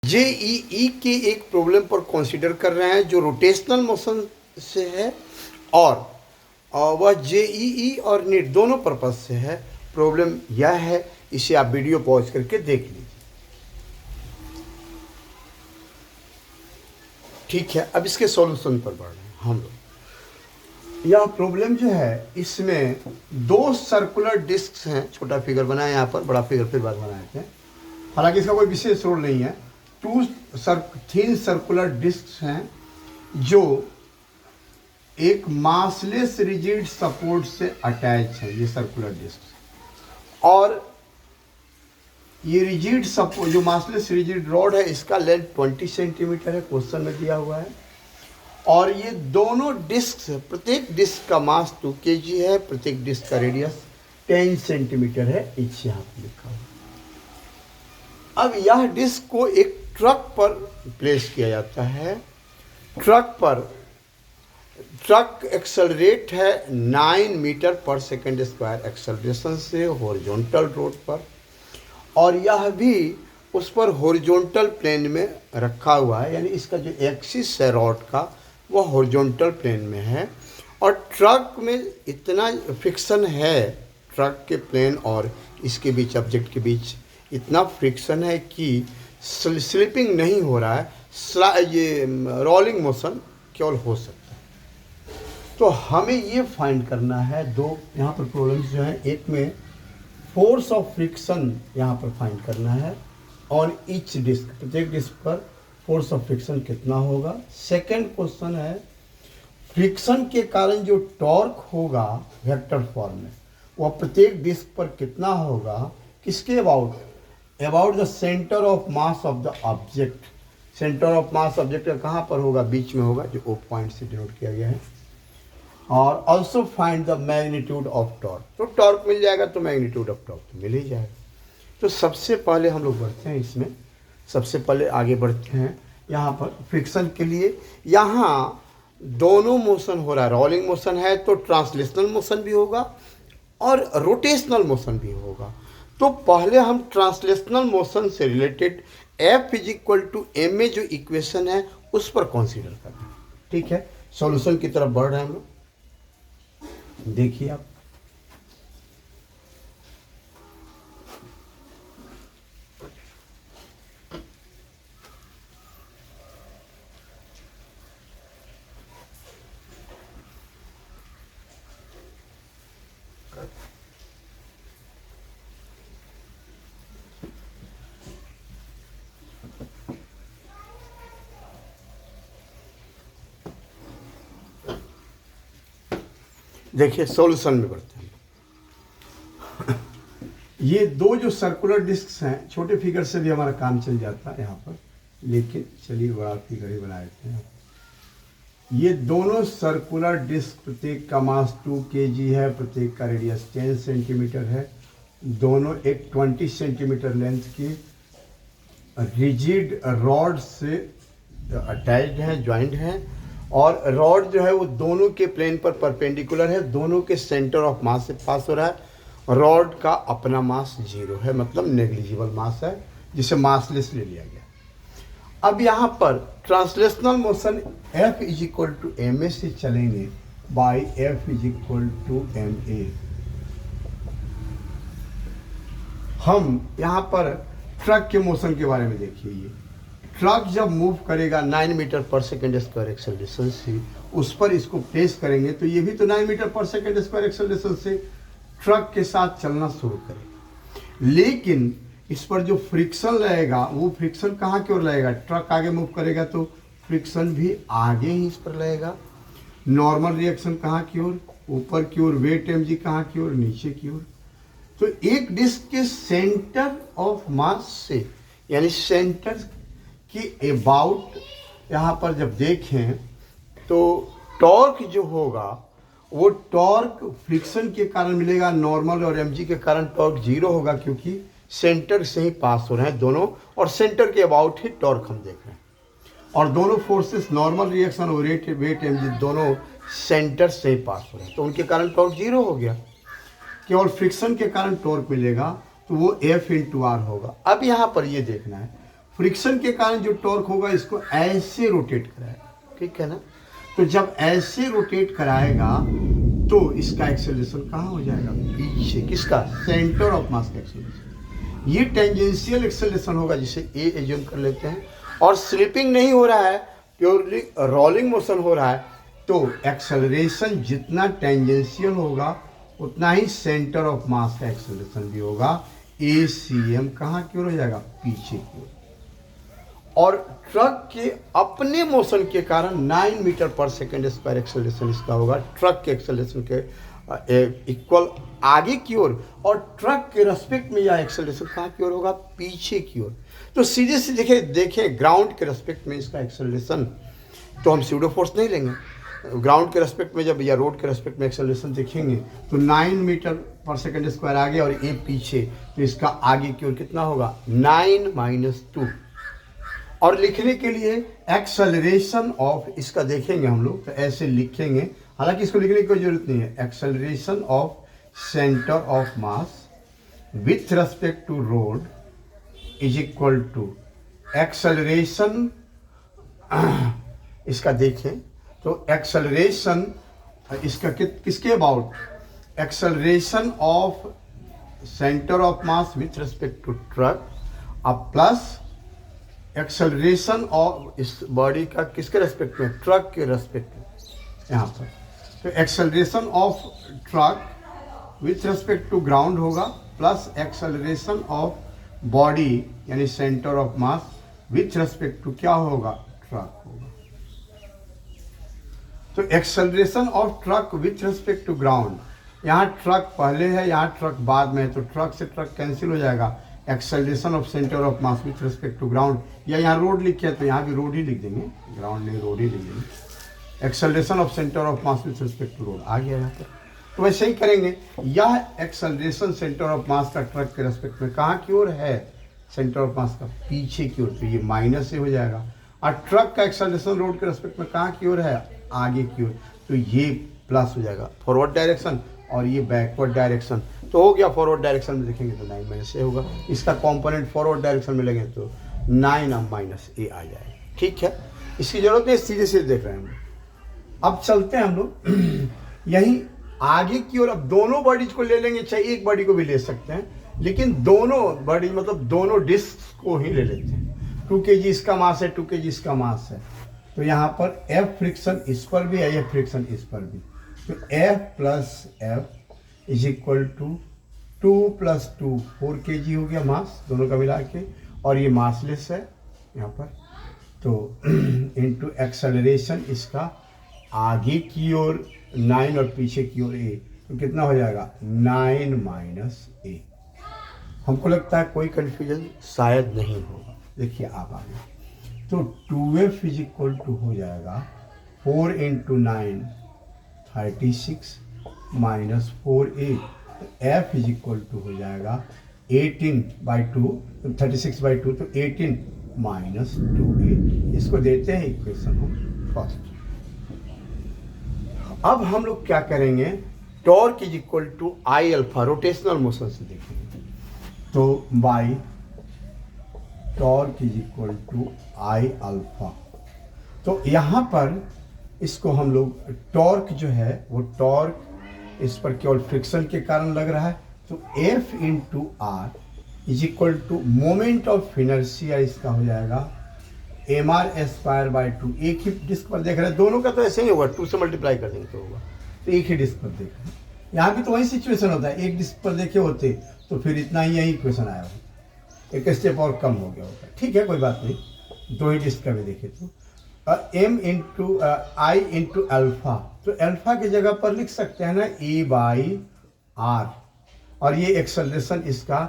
JEE के एक problem पर कंसीडर कर रहे हैं जो रोटेशनल मोशन से है और वह जेईई और नीट दोनों पर्पज से है। प्रॉब्लम यह है, इसे आप वीडियो पॉज करके देख लीजिए। ठीक है, अब इसके सॉल्यूशन पर बढ़ रहे हैं हम लोग। यह प्रॉब्लम जो है, इसमें दो सर्कुलर डिस्क हैं। छोटा फिगर बनाया यहाँ पर, बड़ा फिगर फिर बाद बनाए थे। हालांकि इसका कोई विशेष रोल नहीं है। तीन सर्कुलर डिस्क हैं जो एक मासलेस रिजिड सपोर्ट से अटैच है। ये सर्कुलर डिस्क और ये रिजिड सपोर्ट जो मासलेस रिजिड रॉड है, इसका लेंथ 20 सेंटीमीटर है, क्वेश्चन में दिया हुआ है। और ये दोनों डिस्क, प्रत्येक डिस्क का मास 2 kg है, प्रत्येक डिस्क का रेडियस 10 सेंटीमीटर है। इस यहाँ पर लिखा हुआ। अब यह डिस्क को एक ट्रक पर प्लेस किया जाता है। ट्रक एक्सेलरेट है 9 मीटर पर सेकेंड स्क्वायर एक्सेलरेशन से हॉरिजॉन्टल रोड पर, और यह भी उस पर हॉरिजॉन्टल प्लेन में रखा हुआ है, यानी इसका जो एक्सिस है रॉड का वह हॉरिजॉन्टल प्लेन में है। और ट्रक में इतना फ्रिक्शन है, ट्रक के प्लेन और इसके बीच, ऑब्जेक्ट के बीच इतना फ्रिक्शन है कि स्लिपिंग नहीं हो रहा है, ये रोलिंग मोशन केवल हो सकता है। तो हमें ये फाइंड करना है। दो यहाँ पर प्रॉब्लम्स जो हैं, एक में फोर्स ऑफ फ्रिक्शन यहाँ पर फाइंड करना है और ईच डिस्क, प्रत्येक डिस्क पर फोर्स ऑफ फ्रिक्शन कितना होगा। सेकंड क्वेश्चन है, फ्रिक्शन के कारण जो टॉर्क होगा वेक्टर फॉर्म में, वह प्रत्येक डिस्क पर कितना होगा, किसके about the centre of mass of the object. Centre of mass object का कहाँ पर होगा, बीच में होगा, जो ओ पॉइंट से डिनोट किया गया है। और also find the magnitude of torque. तो टॉर्क मिल जाएगा तो मैग्नीट्यूड ऑफ टॉर्क तो मिल ही जाएगा। तो सबसे पहले हम लोग बढ़ते हैं इसमें, सबसे पहले आगे बढ़ते हैं यहाँ पर फ्रिक्शन के लिए। यहाँ दोनों मोशन हो रहा है, रोलिंग मोशन है तो ट्रांसलेशनल मोशन भी होगा और रोटेशनल मोशन भी होगा। तो पहले हम ट्रांसलेशनल मोशन से रिलेटेड F = ma जो इक्वेशन है उस पर कंसीडर करना है। ठीक है, सॉल्यूशन की तरफ बढ़ रहे हैं हम लोग। देखिए आप, देखिए सॉल्यूशन में बढ़ते हैं। ये दो जो सर्कुलर डिस्क हैं, छोटे फिगर से भी हमारा काम चल जाता है यहाँ पर, लेकिन चलिए बड़ा फिगर ही बना देते हैं। ये दोनों सर्कुलर डिस्क, प्रत्येक का मास 2 kg है, प्रत्येक का रेडियस 10 सेंटीमीटर है। दोनों एक 20 सेंटीमीटर लेंथ की रिजिड रॉड से अटैच्ड है, ज्वाइंट है। और रॉड जो है वो दोनों के प्लेन पर परपेंडिकुलर है, दोनों के सेंटर ऑफ मास से पास हो रहा है। रॉड का अपना मास 0 है, मतलब नेग्लिजिबल मास है, जिसे मासलेस ले लिया गया। अब यहाँ पर ट्रांसलेशनल मोशन F = ma से चलेंगे बाई F = ma। हम यहाँ पर ट्रक के मोशन के बारे में देखिए। ये ट्रक जब मूव करेगा 9 मीटर पर सेकेंड स्क्वायर एक्सेलरेशन से, उस पर इसको प्लेस करेंगे तो ये भी तो 9 मीटर पर सेकेंड स्क्वायर एक्सेलरेशन से ट्रक के साथ चलना शुरू करेगा। लेकिन इस पर जो फ्रिक्शन लगेगा, वो फ्रिक्शन कहाँ की ओर लगेगा, ट्रक आगे मूव करेगा तो फ्रिक्शन भी आगे ही इस पर लगेगा। नॉर्मल रिएक्शन कहाँ की ओर, ऊपर की ओर। वेट mg कहाँ की ओर, नीचे की ओर। तो एक डिस्क के सेंटर ऑफ मास से, यानी सेंटर कि अबाउट यहाँ पर जब देखें तो टॉर्क जो होगा वो टॉर्क फ्रिक्शन के कारण मिलेगा, नॉर्मल और mg के कारण टॉर्क 0 होगा, क्योंकि सेंटर से ही पास हो रहे हैं दोनों, और सेंटर के अबाउट ही टॉर्क हम देख रहे हैं। और दोनों फोर्सेस, नॉर्मल रिएक्शन और वेट mg, दोनों सेंटर से ही पास हो रहे हैं, तो उनके कारण टॉर्क 0 हो गया। केवल फ्रिक्शन के कारण टॉर्क मिलेगा तो वो F × r होगा। अब यहाँ पर ये देखना है फ्रिक्शन के कारण जो टॉर्क होगा इसको ऐसे रोटेट कराएगा, ठीक है ना। तो जब ऐसे रोटेट कराएगा तो इसका एक्सेलरेशन कहाँ हो जाएगा, पीछे। किसका, सेंटर ऑफ मास का एक्सेलरेशन। ये टेंजेंशियल एक्सेलरेशन होगा जिसे ए एज्यूम कर लेते हैं, और स्लिपिंग नहीं हो रहा है, प्योरली रोलिंग मोशन हो रहा है। तो एक्सेलरेशन जितना टेंजेंशियल होगा उतना ही सेंटर ऑफ मास का एक्सेलरेशन भी होगा। ए सी एम कहाँ की ओर हो जाएगा, पीछे की ओर। और ट्रक के अपने मोशन के कारण 9 मीटर पर सेकेंड स्क्वायर एक्सेलरेशन इसका होगा, ट्रक के एक्सेलरेशन के इक्वल आगे की ओर। और ट्रक के रेस्पेक्ट में यह एक्सेलरेशन कहाँ की ओर होगा, पीछे की ओर। तो सीधे से देखें ग्राउंड के रेस्पेक्ट में इसका एक्सेलरेशन, तो हम स्यूडो फोर्स नहीं लेंगे। ग्राउंड के रेस्पेक्ट में जब या रोड के रेस्पेक्ट में एक्सेलरेशन देखेंगे तो 9 मीटर पर सेकेंड स्क्वायर आगे और ए पीछे, तो इसका आगे की ओर कितना होगा, 9 - 2। और लिखने के लिए एक्सेलरेशन ऑफ, इसका देखेंगे हम लोग तो ऐसे लिखेंगे, हालांकि इसको लिखने की कोई जरूरत नहीं है। Acceleration of centre of mass with respect to road is equal to acceleration, इसका देखें तो एक्सेलरेशन इसका किसके about, acceleration of centre of mass with respect to truck अब प्लस एक्सेलरेशन ऑफ इस बॉडी का किसके रेस्पेक्ट में, ट्रक के रेस्पेक्ट में यहाँ पर। तो acceleration of truck with respect to ground होगा प्लस एक्सेलरेशन ऑफ बॉडी यानी centre of mass with respect to क्या होगा, ट्रक होगा। तो acceleration of truck with respect to ground, यहाँ ट्रक पहले है, यहाँ ट्रक बाद में है, तो ट्रक से ट्रक कैंसिल हो जाएगा। Acceleration of centre of mass with respect to ground, या यहाँ रोड लिखे है तो यहाँ भी रोड ही लिख देंगे, ग्राउंड नहीं रोड ही लिख देंगे। Acceleration of centre of mass with respect to rod आ गया यहाँ पर। तो वैसे ही करेंगे, यह एक्सेलरेशन सेंटर ऑफ मास का ट्रक के रेस्पेक्ट में कहाँ की ओर है, सेंटर ऑफ मास का पीछे की ओर, तो ये माइनस से हो जाएगा। और ट्रक का एक्सेलरेशन रोड के रेस्पेक्ट में कहाँ की ओर है, आगे की ओर, तो ये प्लस हो जाएगा फॉरवर्ड डायरेक्शन और ये बैकवर्ड डायरेक्शन। तो हो गया, फॉरवर्ड डायरेक्शन में देखेंगे तो 9 - a होगा, इसका कंपोनेंट फॉरवर्ड डायरेक्शन में लगेंगे तो 9 अब -a आ जाएगा, ठीक है। इसकी जरूरत नहीं, सीधे सीधे देख रहे हैं हम लोग। अब चलते हैं हम लोग यहीं आगे की ओर। अब दोनों बॉडीज को ले लेंगे, चाहे एक बॉडी को भी ले सकते हैं, लेकिन दोनों बॉडी मतलब दोनों डिस्क को ही ले लेते हैं। 2 kg इसका मास है, 2 kg इसका मास है, तो यहाँ पर F फ्रिक्शन इस पर भी है, F फ्रिक्शन इस पर भी, तो F + F is equal to 2 + 2 4 kg हो गया मास दोनों का मिला के, और ये मासलेस है यहाँ पर। तो इनटू एक्सेलरेशन इसका आगे की ओर 9 और पीछे की ओर a, तो कितना हो जाएगा 9 - a। हमको लगता है कोई कन्फ्यूजन शायद नहीं होगा। देखिए आप आगे, तो 2F इज इक्वल टू हो जाएगा 4 × 9 36 - 4a, तो F इज इक्वल टू हो जाएगा 18/2, तो 36/2, तो 18 - 2a। इसको देते हैं इक्वेशन हम फर्स्ट। अब हम लोग क्या करेंगे, torque is equal to I alpha, rotational motion से देखेंगे, तो by torque is equal to I alpha. तो यहाँ पर इसको हम लोग टॉर्क जो है वो टॉर्क इस पर केवल फ्रिक्शन के कारण लग रहा है, तो F × R is equal to moment of inertia, इसका हो जाएगा mr²/2। एक ही डिस्क पर देख रहे हैं, दोनों का तो ऐसे ही होगा, 2 से मल्टीप्लाई कर देंगे तो होगा, तो एक ही डिस्क पर देख रहे हैं। यहाँ भी तो वही सिचुएशन होता है, एक डिस्क पर देखे होते तो फिर इतना ही यही इक्वेशन आया होता, एक स्टेप और कम हो गया होता। ठीक है, कोई बात नहीं, 2 ही डिस्क का भी देखे तो m × I × अल्फा, तो अल्फा की जगह पर लिख सकते हैं ना A/R, और ये एक्सेलरेशन इसका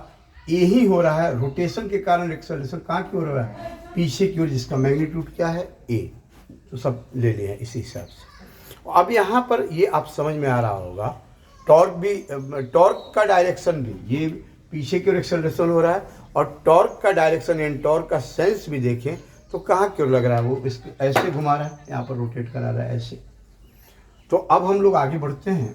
ए ही हो रहा है, रोटेशन के कारण एक्सेलरेशन कहाँ की हो रहा है, पीछे की ओर, जिसका मैग्नीट्यूड क्या है A। तो सब ले लिए हैं इसी हिसाब से। अब यहाँ पर ये आप समझ में आ रहा होगा, टॉर्क भी, टॉर्क का डायरेक्शन भी, ये पीछे की ओर एक्सेलरेशन हो रहा है, और टॉर्क का डायरेक्शन यानी टॉर्क का सेंस भी देखें तो कहाँ की ओर लग रहा है, वो इसको ऐसे घुमा रहा है, यहाँ पर रोटेट करा रहा है ऐसे। तो अब हम लोग आगे बढ़ते हैं।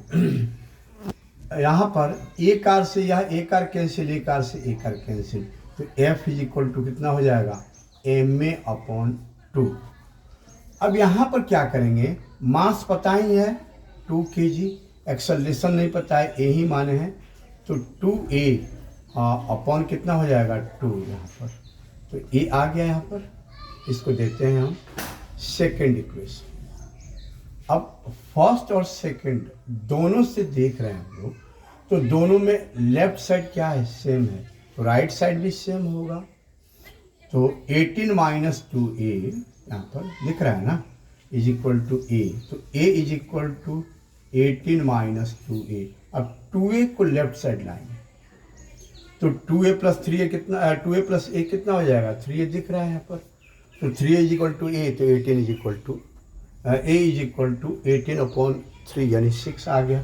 यहाँ पर ए कार से यह ए कार कैंसिल, ए कार से ए कार कैंसिल, तो F इज इक्वल टू कितना हो जाएगा ma/2। अब यहाँ पर क्या करेंगे, मास पता ही है 2 kg, एक्सेलरेशन नहीं पता है, ए ही माने हैं, तो 2a अपॉन कितना हो जाएगा 2 यहाँ पर, तो ए आ गया यहाँ पर। इसको देते हैं हम सेकेंड इक्वेशन। अब फर्स्ट और सेकेंड दोनों से देख रहे हैं हम लोग, तो दोनों में लेफ्ट साइड क्या है, सेम है, तो राइट साइड भी सेम होगा। तो 18 माइनस 2a यहाँ पर लिख रहा है ना, इज इक्वल टू ए, तो a is equal to 18 minus 2a। अब 2a को लेफ्ट साइड लाएंगे, तो 2a प्लस 3a कितना, 2a प्लस a कितना हो जाएगा, 3a दिख रहा है यहाँ पर, तो 3a is equal to a, तो 18 is equal to a is equal to 18/3 यानी 6 आ गया।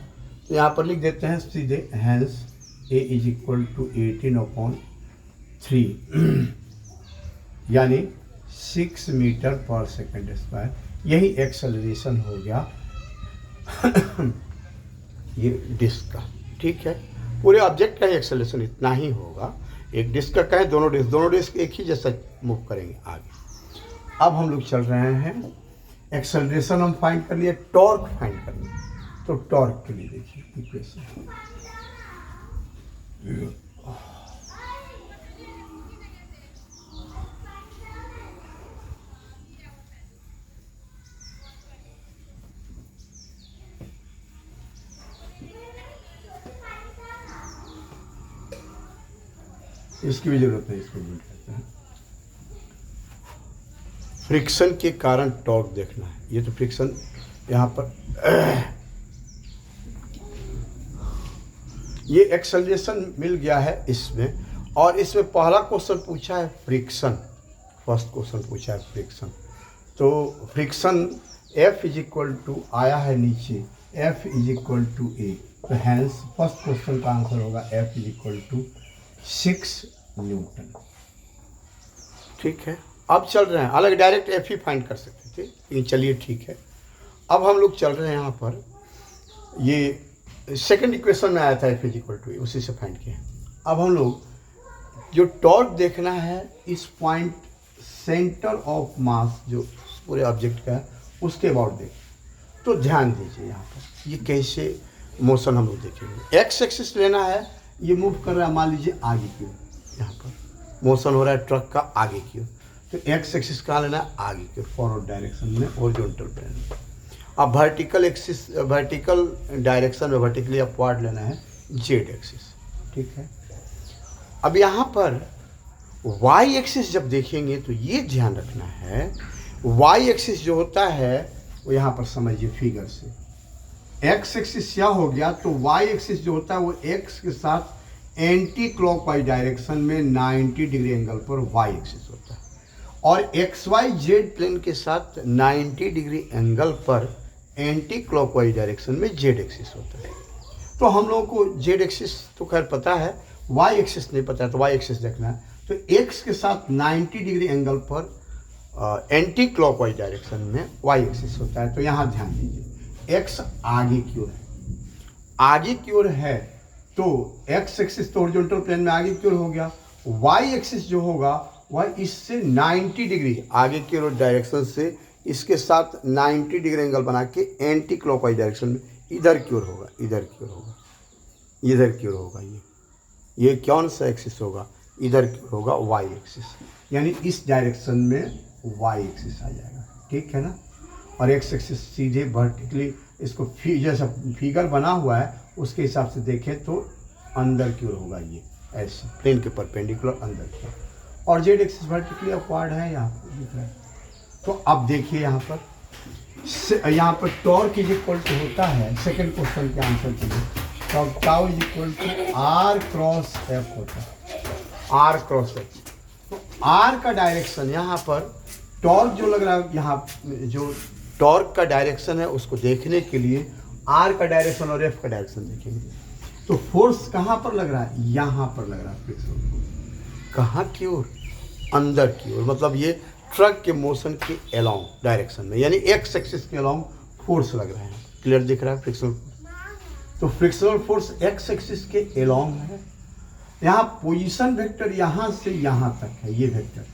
तो यहाँ पर लिख देते हैं सीधे, hence a is equal to 18/3 यानी 6 मीटर पर सेकेंड स्क्वायर। यही एक्सेलरेशन हो गया ये डिस्क का। ठीक है, पूरे ऑब्जेक्ट का एक्सेलरेशन इतना ही होगा। एक डिस्क का कहें, दोनों डिस्क एक ही जैसा मूव करेंगे आगे। अब हम लोग चल रहे हैं, एक्सेलरेशन हम फाइंड कर लिए, टॉर्क फाइंड करना। तो टॉर्क के लिए देखिए इक्वेशन, इसकी भी जरूरत है, इसको यूज करते हैं। फ्रिक्शन के कारण टॉर्क देखना है। ये तो फ्रिक्शन यहाँ पर ये एक्सेलरेशन मिल गया है इसमें, और इसमें पहला क्वेश्चन पूछा है फ्रिक्शन, फर्स्ट क्वेश्चन पूछा है फ्रिक्शन। तो friction F is equal to आया है नीचे, F is equal to A, तो हैंस फर्स्ट क्वेश्चन का आंसर होगा F is equal to 6 newton. ठीक है, अब चल रहे हैं, अलग डायरेक्ट F ही फाइंड कर सकते थे, लेकिन चलिए ठीक है। अब हम लोग चल रहे हैं यहाँ पर, ये सेकंड इक्वेशन में आया था F is equal to A, उसी से फाइंड किया। अब हम लोग जो टॉर्क देखना है इस पॉइंट सेंटर ऑफ मास जो पूरे ऑब्जेक्ट का है उसके अबाउट देखें, तो ध्यान दीजिए यहाँ पर ये कैसे मोशन हम लोग देखेंगे। एक्स एक्सिस लेना है, ये मूव कर रहा है मान लीजिए आगे की ओर, यहाँ पर मोशन हो रहा है ट्रक का आगे की ओर, तो एक्स एक्सिस कहाँ लेना है, आगे की ओर, फॉरवर्ड डायरेक्शन में, हॉरिजॉन्टल प्लेन में। अब वर्टिकल एक्सिस, वर्टिकल डायरेक्शन में वर्टिकली अपवर्ड लेना है जेड एक्सिस। ठीक है, अब यहाँ पर वाई एक्सिस जब देखेंगे तो ये ध्यान रखना है, वाई एक्सिस जो होता है वो यहाँ पर समझिए फिगर से, एक्स एक्सिस क्या हो गया, तो वाई एक्सिस जो होता है वो एक्स के साथ एंटी क्लॉकवाइज डायरेक्शन में 90 डिग्री एंगल पर वाई एक्सिस होता है, और एक्स वाई जेड प्लेन के साथ 90 डिग्री एंगल पर एंटी क्लॉकवाइज डायरेक्शन में जेड एक्सिस होता है। तो हम लोगों को जेड एक्सिस तो खैर पता है, वाई एक्सिस नहीं पता है, तो वाई एक्सिस देखना है। तो एक्स के साथ 90 डिग्री एंगल पर एंटी क्लॉकवाइज डायरेक्शन में वाई एक्सिस होता है। तो यहाँ ध्यान दीजिए, एक्स आगे की ओर है, आगे की ओर है, तो एक्स एक्सिस तो हॉरिजॉन्टल प्लेन में आगे की ओर हो गया, वाई एक्सिस जो होगा वह इससे 90 डिग्री आगे की ओर डायरेक्शन से इसके साथ 90 डिग्री एंगल बना के एंटी क्लॉकवाइज डायरेक्शन में इधर की ओर होगा, इधर की ओर होगा, इधर की ओर होगा। ये कौन सा एक्सिस होगा, इधर की ओर होगा वाई एक्सिस, यानी इस डायरेक्शन में वाई एक्सिस आ जाएगा। ठीक है ना, और एक्स एक्सिस सीधे वर्टिकली इसको जैसा फिगर बना हुआ है उसके हिसाब से देखें तो अंदर की ओर होगा, ये ऐसे प्लेन के परपेंडिकुलर अंदर की ओर, और जेड एक्सिस वर्टिकली अपवर्ड है यहाँ पर दिख रहा है। तो अब देखिए यहाँ पर टॉर्क इज इक्वल टू होता है, सेकंड क्वेश्चन के आंसर के लिए, तो tau is equal to R cross F होता है, आर क्रॉस एफ। तो आर का डायरेक्शन यहाँ पर टॉर्क जो लग रहा है, यहाँ जो टॉर्क का डायरेक्शन है उसको देखने के लिए आर का डायरेक्शन और एफ का डायरेक्शन देखेंगे। तो फोर्स कहाँ पर लग रहा है, यहाँ पर लग रहा है फ्रिक्शन, कहाँ की ओर, अंदर की ओर, मतलब ये ट्रक के मोशन के अलोंग डायरेक्शन में, यानी एक्स एक्सिस के अलोंग फोर्स लग रहा है। क्लियर दिख रहा है फ्रिक्शनल फोर्स, तो फ्रिक्शनल फोर्स एक्स एक्सिस के अलोंग है। यहाँ पोजीशन वेक्टर यहाँ से यहाँ तक है, ये वेक्टर,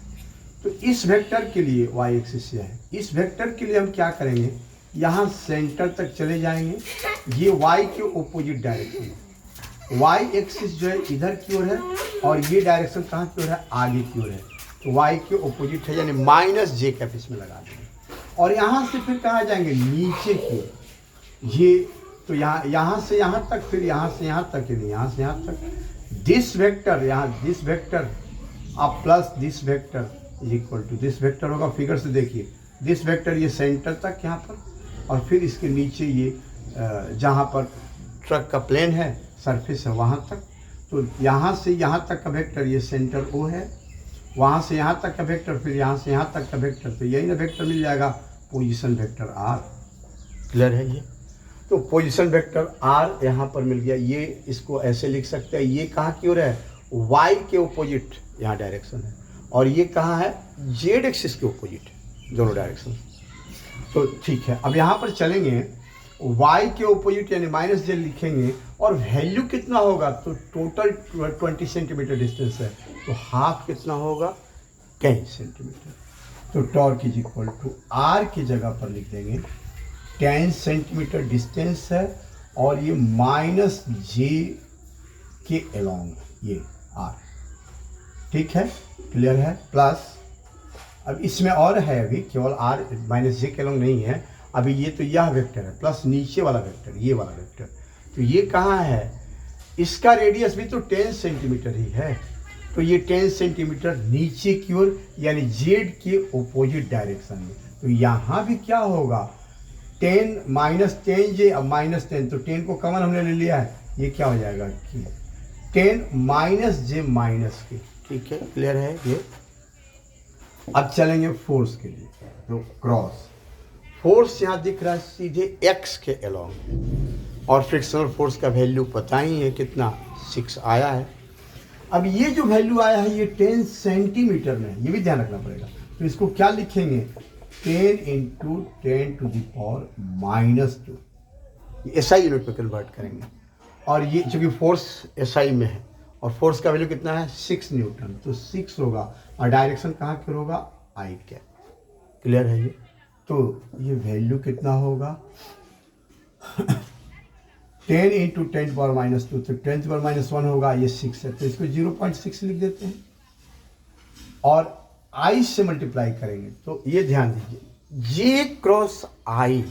तो इस वेक्टर के लिए y एक्सिस है, इस वेक्टर के लिए हम क्या करेंगे, यहाँ सेंटर तक चले जाएंगे, ये y के ओपोजिट डायरेक्शन है, y एक्सिस जो है इधर की ओर है और ये डायरेक्शन कहाँ की ओर है, आगे की ओर है, तो y के ओपोजिट है, यानी माइनस जे कैप इसमें लगा देंगे। और यहाँ से फिर कहाँ जाएंगे, नीचे की ओर, ये तो यहाँ से यहाँ तक, फिर यहाँ से यहाँ तक, यानी यहाँ से यहाँ तक दिस वेक्टर, यहाँ दिस वेक्टर अब plus this vector is equal to this vector होगा। फिगर से देखिए, दिस वेक्टर ये सेंटर तक यहाँ पर, और फिर इसके नीचे ये जहाँ पर ट्रक का प्लेन है, सरफेस है, वहाँ तक। तो यहाँ से यहाँ तक का वेक्टर ये सेंटर ओ है, वहाँ से यहाँ तक का वेक्टर, फिर यहाँ से यहाँ तक का वेक्टर, तो यही ना वेक्टर मिल जाएगा, पोजीशन वेक्टर आर। क्लियर है ये? तो पोजीशन वेक्टर आर यहाँ पर मिल गया। ये इसको ऐसे लिख सकते हैं, ये कहाँ की ओर है, वाई के ओपोजिट यहाँ डायरेक्शन है, और ये कहाँ है, जेड एक्सिस के ओपोजिट, दोनों डायरेक्शन। तो ठीक है, अब यहाँ पर चलेंगे, y के ओपोजिट यानी माइनस जे लिखेंगे, और वैल्यू कितना होगा, तो टोटल 20 सेंटीमीटर डिस्टेंस है, तो हाफ कितना होगा, 10 सेंटीमीटर। तो torque is equal to R की जगह पर लिख देंगे 10 सेंटीमीटर डिस्टेंस है, और ये माइनस जे के अलोंग ये आर। ठीक है, क्लियर है? प्लस अब इसमें और है, अभी केवल आर माइनस जे के अलोंग नहीं है, अभी ये तो यह वेक्टर है, प्लस नीचे वाला वेक्टर, ये वाला वेक्टर, तो ये कहाँ है, इसका रेडियस भी तो 10 सेंटीमीटर ही है, तो ये 10 सेंटीमीटर नीचे की ओर, यानी जेड के ओपोजिट डायरेक्शन में। तो यहाँ भी क्या होगा, 10 माइनस 10 जे, अब माइनस 10, तो 10 को कॉमन हमने ले लिया है, ये क्या हो जाएगा कि 10 माइनस जे माइनस के। ठीक है, क्लियर है ये? अब चलेंगे फोर्स के लिए, तो क्रॉस फोर्स यहाँ दिख रहा है सीधे x के अलोंग, और फ्रिक्शनल फोर्स का वैल्यू पता ही है कितना, 6 आया है। अब ये जो वैल्यू आया है ये 10 सेंटीमीटर में, ये भी ध्यान रखना पड़ेगा, तो इसको क्या लिखेंगे, 10 into 10 to the power -2, SI unit में कन्वर्ट करेंगे। और ये चूँकि फोर्स एसआई में है, और फोर्स का वैल्यू कितना है, 6 न्यूटन, तो 6 होगा, और डायरेक्शन कहाँ की होगा, आई कैप। क्लियर है ये? तो ये वैल्यू कितना होगा 10 इंटू 10 पावर -2, तो 10 पावर -1 होगा, ये 6 है, तो इसको 0.6 लिख देते हैं, और आई से मल्टीप्लाई करेंगे, तो ये ध्यान दीजिए, जे क्रॉस आई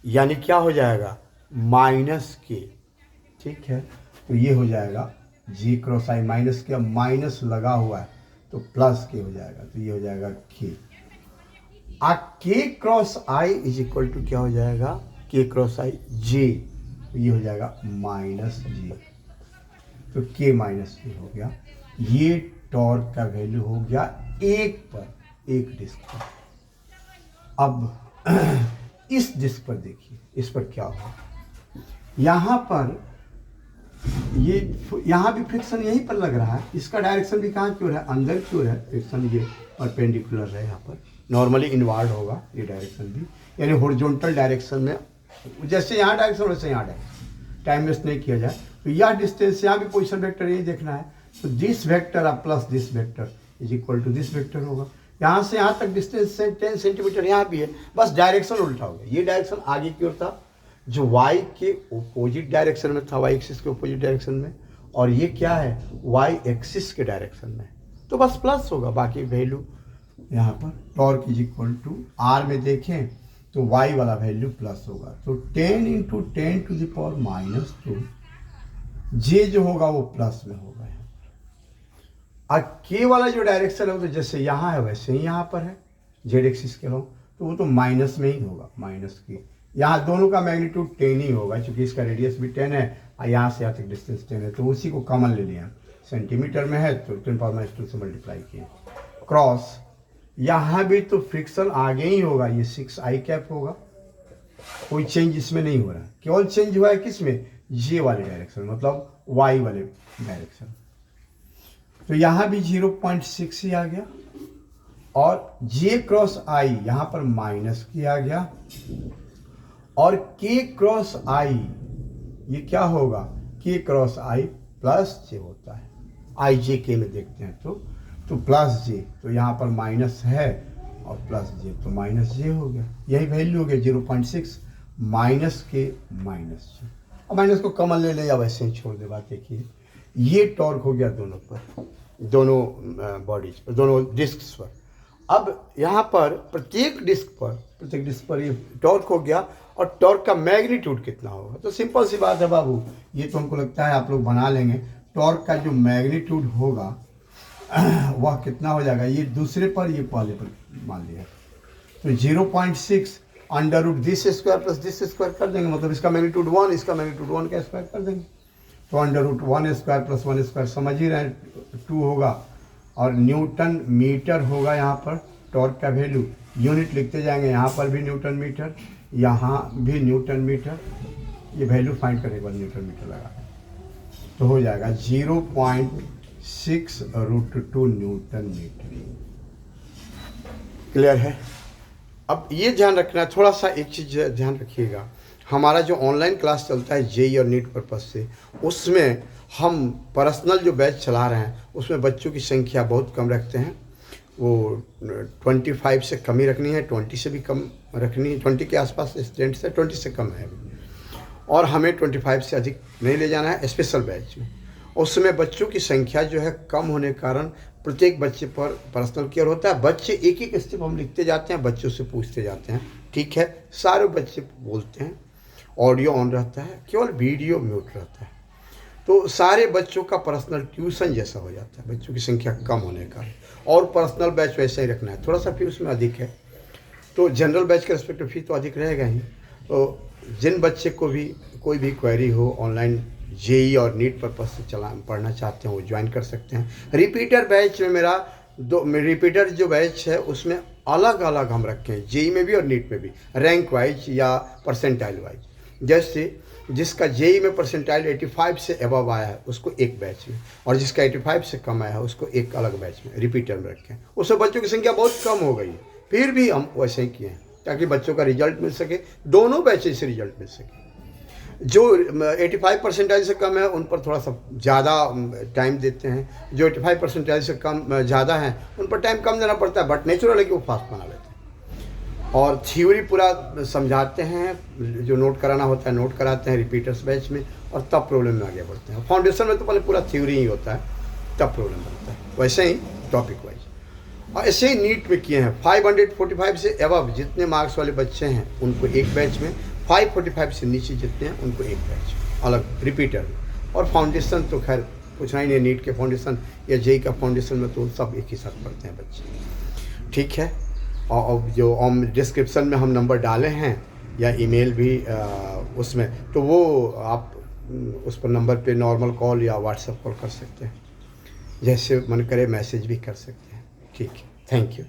यानी क्या हो जाएगा, माइनस के। ठीक है, तो ये हो जाएगा जी क्रॉस आई माइनस के, माइनस लगा हुआ है तो प्लस के हो जाएगा, तो ये हो जाएगा K. K cross I is equal to क्या हो जाएगा, के क्रॉस आई जे, तो ये हो जाएगा माइनस जे, तो के माइनस के हो गया। ये टॉर्क का वैल्यू हो गया एक पर, एक डिस्क पर। अब इस डिस्क पर देखिए, इस पर क्या होगा, यहाँ पर ये, यहाँ भी फ्रिक्शन यहीं पर लग रहा है, इसका डायरेक्शन भी कहाँ की ओर है, अंदर की ओर है, फ्रिक्शन ये परपेंडिकुलर है, यहाँ पर नॉर्मली इनवार्ड होगा ये डायरेक्शन भी, यानी हॉरिजॉन्टल डायरेक्शन में, जैसे यहाँ डायरेक्शन वैसे यहाँ डायरेक्शन, टाइम वेस्ट नहीं किया जाए। तो यह डिस्टेंस, यहाँ भी पोजीशन वेक्टर यही देखना है, तो this vector plus this vector is equal to this vector होगा। यहाँ से यहाँ तक डिस्टेंस 10 सेंटीमीटर यहाँ भी है, बस डायरेक्शन उल्टा हो गया, ये डायरेक्शन आगे की ओर था जो y के ओपोजिट डायरेक्शन में था, y एक्सिस के ओपोजिट डायरेक्शन में, और ये क्या है, y एक्सिस के डायरेक्शन में, तो बस प्लस होगा, बाकी वैल्यू यहाँ पर torque is equal to R में देखें तो y वाला वैल्यू प्लस होगा, तो 10 इंटू 10 टू द पावर -2, जे जो होगा वो प्लस में होगा। और के वाला जो डायरेक्शन है वो तो जैसे यहाँ है वैसे ही यहाँ पर है, जेड एक्सिस के लोग, तो वो तो माइनस में ही होगा, माइनस के। यहाँ दोनों का मैग्नीट्यूड 10 ही होगा, क्योंकि इसका रेडियस भी 10 है और यहाँ से यहाँ तक डिस्टेंस 10 है, तो उसी को कॉमन ले लिया, सेंटीमीटर में है तो 10 पावर -2 से मल्टीप्लाई किए। क्रॉस यहाँ भी तो फ्रिक्शन आगे ही होगा, ये 6 आई कैप होगा, कोई चेंज इसमें नहीं हो रहा है, केवल चेंज हुआ है किसमें, जे वाले डायरेक्शन, मतलब वाई वाले डायरेक्शन। तो यहाँ भी 0.6 ही आ गया, और जे क्रॉस आई यहाँ पर माइनस की आ गया, और के क्रॉस आई ये क्या होगा, के क्रॉस आई प्लस जे होता है, आई जे के में देखते हैं तो तो प्लस जे, तो यहाँ पर माइनस है और प्लस जे, तो माइनस जे हो गया। यही वैल्यू हो गया 0.6 माइनस के माइनस जे। अब माइनस को कॉमन ले ले या वैसे ही छोड़ दे, बात एक ही है। ये टॉर्क हो गया दोनों पर, दोनों बॉडीज पर, दोनों डिस्क्स पर। अब यहाँ पर प्रत्येक डिस्क पर ये टॉर्क हो गया, और टॉर्क का मैग्नीट्यूड कितना होगा? तो सिंपल सी बात है बाबू, ये तो हमको लगता है आप लोग बना लेंगे। टॉर्क का जो मैग्नीट्यूड होगा वह कितना हो जाएगा? ये दूसरे पर, ये पहले पर मान लिया, तो 0.6 under root this square plus this square कर देंगे, मतलब इसका मैग्नीट्यूड 1, इसका मैग्नीट्यूड 1 का स्क्वायर कर देंगे। तो under root 1 square plus 1 square समझ ही रहे, 2 होगा, और न्यूटन मीटर होगा यहाँ पर टॉर्क का वैल्यू। यूनिट लिखते जाएंगे, यहाँ पर भी न्यूटन मीटर, यहाँ भी न्यूटन मीटर। ये वैल्यू फाइंड करें एक बार न्यूटन मीटर लगा, तो हो जाएगा 0.6 √2 न्यूटन मीटर। क्लियर है? अब ये ध्यान रखना, थोड़ा सा एक चीज़ ध्यान रखिएगा, हमारा जो ऑनलाइन क्लास चलता है जेई और नीट पर्पज से, उसमें हम पर्सनल जो बैच चला रहे हैं उसमें बच्चों की संख्या बहुत कम रखते हैं। वो 25 से कम ही रखनी है, 20 से भी कम रखनी है, 20 के आसपास स्टूडेंट्स है, 20 से कम है अभी, और हमें 25 से अधिक नहीं ले जाना है स्पेशल बैच में। उसमें बच्चों की संख्या जो है कम होने के कारण प्रत्येक बच्चे पर पर्सनल केयर होता है। बच्चे एक एक स्टेप हम लिखते जाते हैं, बच्चों से पूछते जाते हैं, ठीक है? सारे बच्चे बोलते हैं, ऑडियो ऑन रहता है, केवल वीडियो म्यूट रहता है। तो सारे बच्चों का पर्सनल ट्यूशन जैसा हो जाता है, बच्चों की संख्या कम होने का। और पर्सनल बैच वैसे ही रखना है, थोड़ा सा फी उसमें अधिक है, तो जनरल बैच के रिस्पेक्ट फी तो अधिक रहेगा ही। तो जिन बच्चे को भी कोई भी क्वेरी हो, ऑनलाइन जेई और नीट पर्पज से पढ़ना चाहते हैं, वो ज्वाइन कर सकते हैं। रिपीटर बैच में मेरा रिपीटर जो बैच है उसमें अलग अलग हम रखे हैं, जेई में भी और नीट में भी, रैंक वाइज या परसेंटाइल वाइज। जैसे जिसका जेई में परसेंटाइल 85 से अबव आया है उसको एक बैच में, और जिसका 85 से कम आया है उसको एक अलग बैच में रिपीटर में रखें। उससे बच्चों की संख्या बहुत कम हो गई है, फिर भी हम वैसे ही किए हैं ताकि बच्चों का रिजल्ट मिल सके, दोनों बैचेज से रिजल्ट मिल सके। जो 85 परसेंटाइल से कम है उन पर थोड़ा सा ज़्यादा टाइम देते हैं, जो 85 परसेंटाइल से कम ज़्यादा हैं उन पर टाइम कम देना पड़ता है, बट नेचुरल है कि वो फास्ट बना लेते हैं। और थ्योरी पूरा समझाते हैं, जो नोट कराना होता है नोट कराते हैं रिपीटर्स बैच में, और तब प्रॉब्लम में आगे बढ़ते हैं। फाउंडेशन में तो पहले पूरा थ्योरी ही होता है, तब प्रॉब्लम बनता है। वैसे ही टॉपिक वाइज, और ऐसे ही नीट में किए हैं। 545 से अबव जितने मार्क्स वाले बच्चे हैं उनको एक बैच में, 545 से नीचे जितने हैं उनको एक बैच अलग रिपीटर में। और फाउंडेशन तो खैर पूछना ही नहीं, नीट के फाउंडेशन या जेई का फाउंडेशन में तो सब एक ही साथ पढ़ते हैं बच्चे, ठीक है? और जो डिस्क्रिप्शन में हम नंबर डाले हैं या ईमेल भी उसमें, तो वो आप उस पर नंबर पे नॉर्मल कॉल या व्हाट्सएप कॉल कर सकते हैं, जैसे मन करे मैसेज भी कर सकते हैं, ठीक है? Thank you.